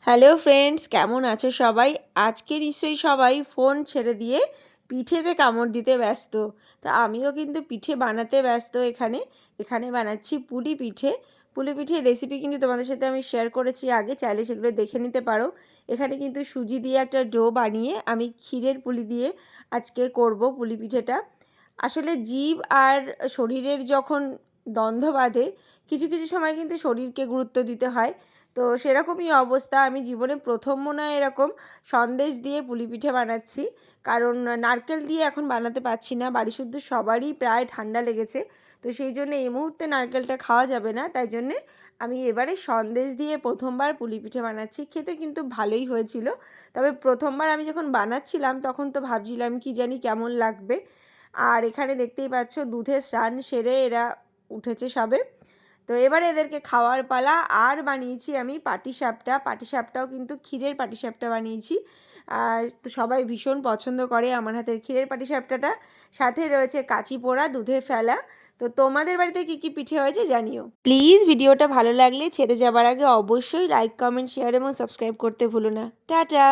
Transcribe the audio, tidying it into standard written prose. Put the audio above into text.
Hello friends, কেমন আছো সবাই? আজকে নিশ্চয়ই সবাই ফোন ছেড়ে দিয়ে পিঠেতে কামড় দিতে ব্যস্ত। তা আমিও কিন্তু পিঠে বানাতে ব্যস্ত। এখানে বানাচ্ছি পুলি পিঠে। পুলি পিঠের রেসিপি কিন্তু তোমাদের সাথে আমি শেয়ার করেছি আগে, চাইলে সেগুলো দেখে নিতে পারো। এখানে কিন্তু সুজি দিয়ে একটা ডো বানিয়ে আমি ক্ষীরের পুলি দিয়ে আজকে করব পুলি পিঠেটা। আসলে জীব আর শরীরের যখন দ্বন্দ্ব বাঁধে, কিছু কিছু সময় কিন্তু শরীরকে গুরুত্ব দিতে হয়। তো সেরকমই অবস্থা, আমি জীবনে প্রথম মনে হয় এরকম সন্দেশ দিয়ে পুলি পিঠে বানাচ্ছি। কারণ নারকেল দিয়ে এখন বানাতে পারছি না, বাড়ি শুদ্ধ সবারই প্রায় ঠান্ডা লেগেছে। তো সেই জন্য এই মুহূর্তে নারকেলটা খাওয়া যাবে না, তাই জন্যে আমি এবারে সন্দেশ দিয়ে প্রথমবার পুলি পিঠে বানাচ্ছি। খেতে কিন্তু ভালোই হয়েছিল, তবে প্রথমবার আমি যখন বানাচ্ছিলাম তখন তো ভাবছিলাম কি জানি কেমন লাগবে। আর এখানে দেখতেই পাচ্ছ দুধে স্নান সেরে এরা উঠেছে সবে। তো এবারে এদেরকে খাওয়ার পালা। আর বানিয়েছি আমি পাটিসাপটা। পাটিসাপটাও কিন্তু ক্ষীরের পাটিসাপটা বানিয়েছি। তো সবাই ভীষণ পছন্দ করে আমার হাতের ক্ষীরের পাটিসাপটাটা। সাথে রয়েছে কাঁচি পোড়া দুধে ফেলা। তো তোমাদের বাড়িতে কী কী পিঠে হয়েছে জানিও প্লিজ। ভিডিওটা ভালো লাগলে ছেড়ে যাবার আগে অবশ্যই লাইক, কমেন্ট, শেয়ার এবং সাবস্ক্রাইব করতে ভুলো না। টাটা।